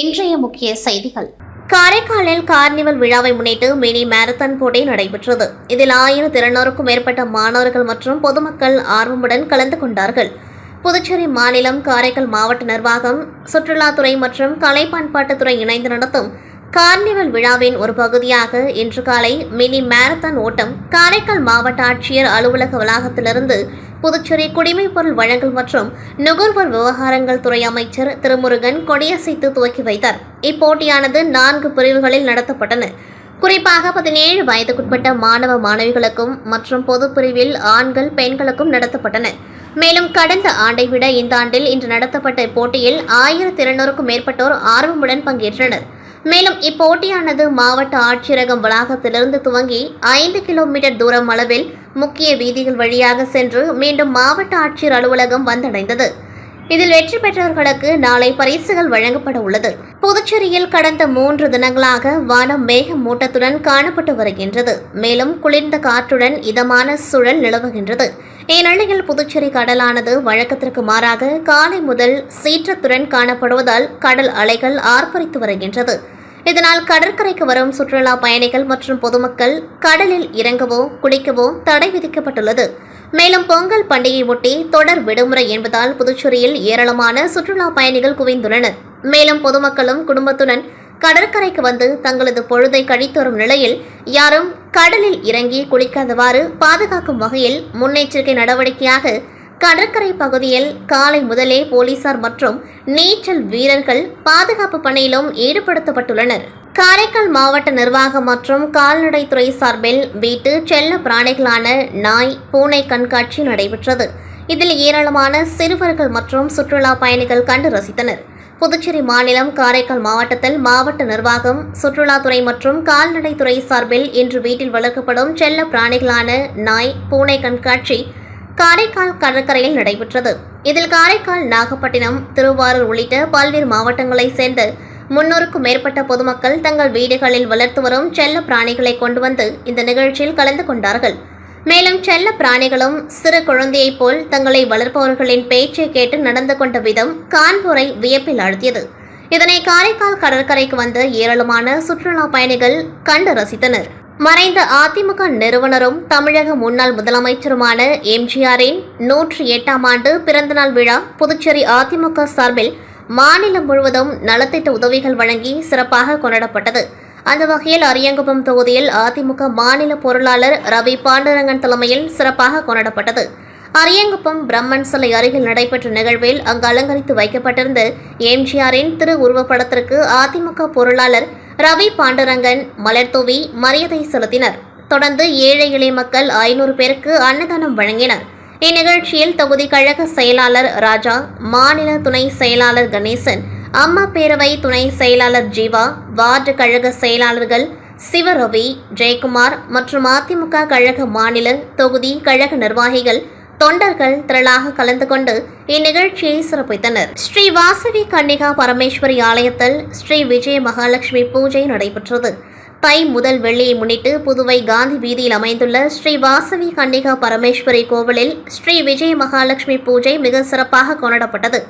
இன்றைய முக்கிய செய்திகள். காரைக்காலில் கார்னிவல் விழாவை முன்னிட்டு மினி மாரத்தான் போட்டி நடைபெற்றது. இதில் 1200க்கும் மேற்பட்ட மாணவர்கள் மற்றும் பொதுமக்கள் ஆர்வமுடன் கலந்து கொண்டார்கள். புதுச்சேரி மாநிலம் காரைக்கால் மாவட்ட நிர்வாகம், சுற்றுலாத்துறை மற்றும் கலை பண்பாட்டுத்துறை இணைந்து நடத்தும் கார்னிவல் விழாவின் ஒரு பகுதியாக இன்று காலை மினி மாரத்தான் ஓட்டம் காரைக்கால் மாவட்ட ஆட்சியர் அலுவலக வளாகத்திலிருந்து புதுச்சேரி குடிமைப்பொருள் வழங்கல் மற்றும் நுகர்வோர் விவகாரங்கள் துறை அமைச்சர் திருமுருகன் கொடியசைத்து துவக்கி வைத்தார். இப்போட்டியானது 4 பிரிவுகளில் நடத்தப்பட்டன. குறிப்பாக 17 வயதுக்குட்பட்ட மாணவ மாணவிகளுக்கும் மற்றும் பொது பிரிவில் ஆண்கள் பெண்களுக்கும் நடத்தப்பட்டன. மேலும் கடந்த ஆண்டை விட இந்த ஆண்டில் இன்று நடத்தப்பட்ட இப்போட்டியில் 1200க்கும் மேற்பட்டோர் ஆர்வமுடன் பங்கேற்றனர். மேலும் இப்போட்டியானது மாவட்ட ஆட்சியரகம் வளாகத்திலிருந்து துவங்கி 5 கிலோமீட்டர் தூரம் அளவில் முக்கிய வீதிகள் வழியாக சென்று மீண்டும் மாவட்ட ஆட்சியர் அலுவலகம் வந்தடைந்தது. இதில் வெற்றி பெற்றவர்களுக்கு நாளை பரிசுகள் வழங்கப்பட உள்ளது. புதுச்சேரியில் கடந்த 3 தினங்களாக வானம் மேக மூட்டத்துடன் காணப்பட்டு வருகின்றது. மேலும் குளிர்ந்த காற்றுடன் இதமான சூழல் நிலவுகின்றது. இந்நிலையில் புதுச்சேரி கடலானது வழக்கத்திற்கு மாறாக காலை முதல் சீற்றத்துடன் காணப்படுவதால் கடல் அலைகள் ஆர்ப்பரித்து வருகின்றது. இதனால் கடற்கரைக்கு வரும் சுற்றுலா பயணிகள் மற்றும் பொதுமக்கள் கடலில் இறங்கவோ குளிக்கவோ தடை விதிக்கப்பட்டுள்ளது. மேலும் பொங்கல் பண்டிகை ஒட்டி தொடர் விடுமுறை என்பதால் புதுச்சேரியில் ஏராளமான சுற்றுலா பயணிகள் குவிந்துள்ளனர். மேலும் பொதுமக்களும் குடும்பத்துடன் கடற்கரைக்கு வந்து தங்களது பொழுதை கழித்து வரும் நிலையில் யாரும் கடலில் இறங்கி குளிக்காதவாறு பாதுகாக்கும் வகையில் முன்னெச்சரிக்கை நடவடிக்கையாக கடற்கரை பகுதியில் காலை முதலே போலீசார் மற்றும் நீச்சல் வீரர்கள் பாதுகாப்பு பணியிலும் ஈடுபடுத்தப்பட்டுள்ளனர். காரைக்கால் மாவட்ட நிர்வாகம் மற்றும் கால்நடைத்துறை சார்பில் வீட்டு செல்ல பிராணிகளான நாய், பூனை கண்காட்சி நடைபெற்றது. இதில் ஏராளமான சிறுவர்கள் மற்றும் சுற்றுலா பயணிகள் கண்டு ரசித்தனர். புதுச்சேரி மாநிலம் காரைக்கால் மாவட்டத்தில் மாவட்ட நிர்வாகம், சுற்றுலாத்துறை மற்றும் கால்நடைத்துறை சார்பில் இன்று வீட்டில் வளர்க்கப்படும் செல்ல பிராணிகளான நாய், பூனை கண்காட்சி காரைக்கால் கடற்கரையில் நடைபெற்றது. இதில் காரைக்கால், நாகப்பட்டினம், திருவாரூர் உள்ளிட்ட பல்வேறு மாவட்டங்களைச் சேர்ந்த 300க்கும் மேற்பட்ட பொதுமக்கள் தங்கள் வீடுகளில் வளர்த்து வரும் செல்ல பிராணிகளை கொண்டு வந்து இந்த நிகழ்ச்சியில் கலந்து கொண்டார்கள். மேலும் செல்ல பிராணிகளும் சிறு குழந்தையைப் போல் தங்களை வளர்ப்பவர்களின் பேச்சை கேட்டு நடந்து கொண்ட விதம் காண்போரை வியப்பில் ஆழ்த்தியது. இதனை காரைக்கால் கடற்கரைக்கு வந்த ஏராளமான சுற்றுலா பயணிகள் கண்டு ரசித்தனர். மறைந்த அதிமுக நிறுவனரும் தமிழக முன்னாள் முதலமைச்சருமான எம்ஜிஆரின் 108ஆம் ஆண்டு பிறந்தநாள் விழா புதுச்சேரி அதிமுக சார்பில் மாநிலம் முழுவதும் நலத்திட்ட உதவிகள் வழங்கி சிறப்பாக கொண்டாடப்பட்டது. அந்த வகையில் அரியங்குப்பம் தொகுதியில் அதிமுக மாநில பொருளாளர் ரவி பாண்டுரங்கன் தலைமையில் சிறப்பாக கொண்டாடப்பட்டது. அரியங்குப்பம் பிரம்மன் சிலை அருகில் நடைபெற்ற நிகழ்வில் அங்கு அலங்கரித்து வைக்கப்பட்டிருந்த எம்ஜிஆரின் திரு உருவப்படத்திற்கு அதிமுக பொருளாளர் ரவி பாண்டுரங்கன் மலர்தூவி மரியாதை செலுத்தினர். தொடர்ந்து ஏழை எளிய மக்கள் 500 பேருக்கு அன்னதானம் வழங்கினர். இந்நிகழ்ச்சியில் தொகுதி கழக செயலாளர் ராஜா, மாநில துணை செயலாளர் கணேசன், அம்மா பேரவை துணை செயலாளர் ஜீவா, வார்டு கழக செயலாளர்கள் சிவரவி, ஜெயக்குமார் மற்றும் அதிமுக கழக மாநில, தொகுதி கழக நிர்வாகிகள், தொண்டர்கள் திரளாக கலந்து கொண்டு இந்நிகழ்ச்சியை சிறப்பித்தனர். ஸ்ரீ வாசவி கன்னிகா பரமேஸ்வரி ஆலயத்தில் ஸ்ரீ விஜய மகாலட்சுமி பூஜை நடைபெற்றது. தை முதல் வெள்ளியை முன்னிட்டு புதுவை காந்தி வீதியில் அமைந்துள்ள ஸ்ரீ வாசவி கன்னிகா பரமேஸ்வரி கோவிலில் ஸ்ரீ விஜய மகாலட்சுமி பூஜை மிக சிறப்பாக கொண்டாடப்பட்டது.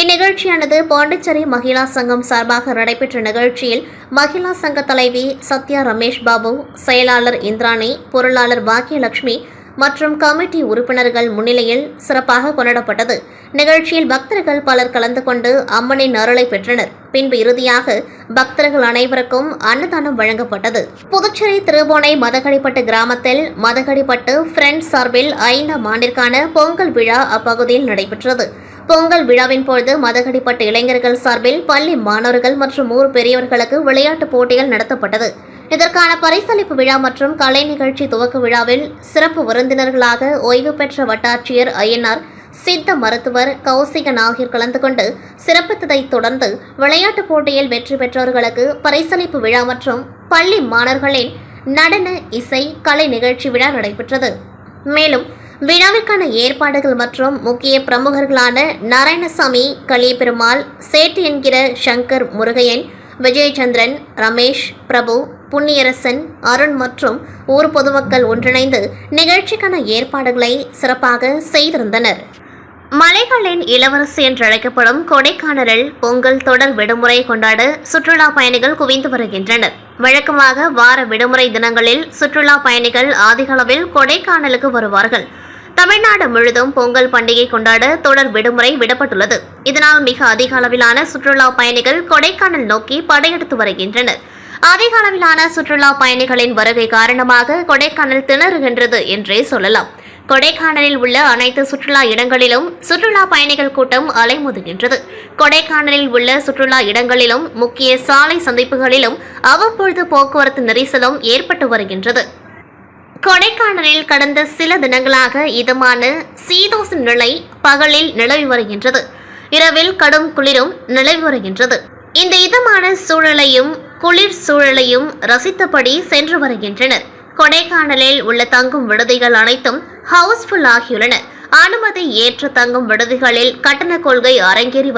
இந்நிகழ்ச்சியானது பாண்டிச்சேரி மகிழா சங்கம் சார்பாக நடைபெற்ற நிகழ்ச்சியில் மகிழா சங்க தலைவி சத்யா ரமேஷ் பாபு, செயலாளர் இந்திராணி, பொருளாளர் பாக்கியலட்சுமி மற்றும் கமிட்டி உறுப்பினர்கள் முன்னிலையில் சிறப்பாக கொண்டாடப்பட்டது. நிகழ்ச்சியில் பக்தர்கள் பலர் கலந்து கொண்டு அம்மனின் அருளை பெற்றனர். பின்பு இறுதியாக பக்தர்கள் அனைவருக்கும் அன்னதானம் வழங்கப்பட்டது. புதுச்சேரி திருபோனை மதகடிப்பட்டு கிராமத்தில் மதகடிப்பட்டு ஃப்ரெண்ட்ஸ் சார்பில் 5ஆம் ஆண்டிற்கான பொங்கல் விழா அப்பகுதியில் நடைபெற்றது. பொங்கல் விழாவின் பொழுது மதகடிப்பட்டு இளைஞர்கள் சார்பில் பள்ளி மாணவர்கள் மற்றும் ஊர் பெரியவர்களுக்கு விளையாட்டுப் போட்டிகள் நடத்தப்பட்டது. இதற்கான பரிசளிப்பு விழா மற்றும் கலை நிகழ்ச்சி துவக்க விழாவில் சிறப்பு விருந்தினர்களாக ஓய்வு பெற்ற வட்டாட்சியர் ஐயனார், சித்த மருத்துவர் கௌசிகன் ஆகியோர் கலந்து கொண்டு சிறப்பித்ததைத் தொடர்ந்து விளையாட்டுப் போட்டியில் வெற்றி பெற்றவர்களுக்கு பரிசளிப்பு விழா மற்றும் பள்ளி மாணவர்களின் நடன, இசை, கலை நிகழ்ச்சி விழா நடைபெற்றது. மேலும் விழாவிற்கான ஏற்பாடுகள் மற்றும் முக்கிய பிரமுகர்களான நாராயணசாமி, கலியபெருமாள், சேட்டு என்கிற சங்கர், முருகையன், விஜயச்சந்திரன், ரமேஷ், பிரபு, புண்ணியரசன், அருண் மற்றும் ஊர் பொதுமக்கள் ஒன்றிணைந்து நிகழ்ச்சிக்கான ஏற்பாடுகளை சிறப்பாக செய்திருந்தனர். மலைகளின் இளவரசி என்று அழைக்கப்படும் கொடைக்கானலில் பொங்கல் தொடர் விடுமுறை கொண்டாட சுற்றுலா பயணிகள் குவிந்து வருகின்றனர். வழக்கமாக வார விடுமுறை தினங்களில் சுற்றுலா பயணிகள் அதிக அளவில் கொடைக்கானலுக்கு வருவார்கள். தமிழ்நாடு முழுதும் பொங்கல் பண்டிகை கொண்டாட தொடர் விடுமுறை விடப்பட்டுள்ளது. இதனால் மிக அதிக அளவிலான சுற்றுலா பயணிகள் கொடைக்கானல் நோக்கி படையெடுத்து வருகின்றனர். அதிக அளவிலான சுற்றுலா பயணிகளின் வருகை காரணமாக கொடைக்கானல் திணறுகின்றது என்றே சொல்லலாம். கொடைக்கானலில் உள்ள அனைத்து சுற்றுலா இடங்களிலும் சுற்றுலா பயணிகள் கூட்டம் அலைமோதுகின்றது. கொடைக்கானலில் உள்ள சுற்றுலா இடங்களிலும் முக்கிய சாலை சந்திப்புகளிலும் அவ்வப்பொழுது போக்குவரத்து நெரிசலும் ஏற்பட்டு வருகின்றது. கொடைக்கானலில் கடந்த சில தினங்களாக இதமான சீதோஷ நிலை பகலில் நிலவி வருகின்றது. இரவில் கடும் குளிரும் நிலவி வருகின்றது. இந்த இதமான சூழலையும் குளிர் சூழலையும் ரசித்தபடி சென்று வருகின்றனர். கொடைக்கானலில் உள்ள தங்கும் விடுதிகள் அனைத்தும் ஹவுஸ்ஃபுல் ஆகியுள்ளன. அனுமதி ஏற்ற தங்கும் விடுதிகளில் கட்டண கொள்கை அரங்கேறி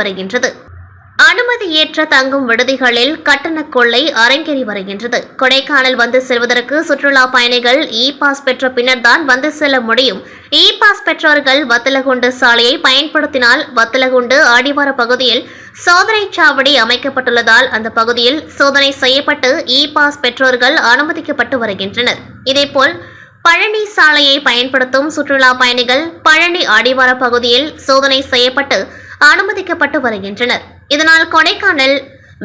வருகின்றது. கொடைக்கானல் வந்து செல்வதற்கு சுற்றுலா பயணிகள் இ பாஸ் பெற்ற பின்னர் தான் வந்து செல்ல முடியும். இ பாஸ் பெற்றோர்கள் வத்தலகுண்டு சாலையை பயன்படுத்தினால் வத்தலகுண்டு அடிவார பகுதியில் சோதனை சாவடி அமைக்கப்பட்டுள்ளதால் அந்த பகுதியில் சோதனை செய்யப்பட்டு இ பாஸ் பெற்றோர்கள் அனுமதிக்கப்பட்டு வருகின்றனர். இதேபோல் பழனி சாலையை பயன்படுத்தும் சுற்றுலா பயணிகள் பழனி அடிவார பகுதியில் சோதனை செய்யப்பட்டு அனுமதிக்கப்பட்டு வருகின்றனர். இதனால் கொடைக்கானல்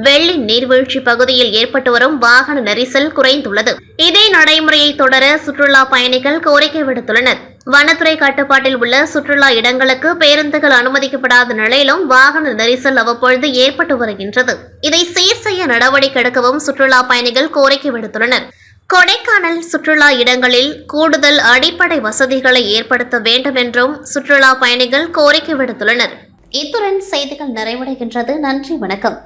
வெள்ளி நீர்வீழ்ச்சி பகுதியில் ஏற்பட்டு வரும் வாகன நெரிசல் குறைந்துள்ளது. இதே நடைமுறையை தொடர சுற்றுலா பயணிகள் கோரிக்கை விடுத்துள்ளனர். வனத்துறை கட்டுப்பாட்டில் உள்ள சுற்றுலா இடங்களுக்கு பேருந்துகள் அனுமதிக்கப்படாத நிலையிலும் வாகன நெரிசல் அவ்வப்பொழுது ஏற்பட்டு வருகின்றது. இதை சீர் செய்ய நடவடிக்கை எடுக்கவும் சுற்றுலா பயணிகள் கோரிக்கை விடுத்துள்ளனர். கொடைக்கானல் சுற்றுலா இடங்களில் கூடுதல் அடிப்படை வசதிகளை ஏற்படுத்த வேண்டும் என்றும் சுற்றுலா பயணிகள் கோரிக்கை விடுத்துள்ளனர். இத்துடன் செய்திகள் நிறைவடைகின்றது. நன்றி, வணக்கம்.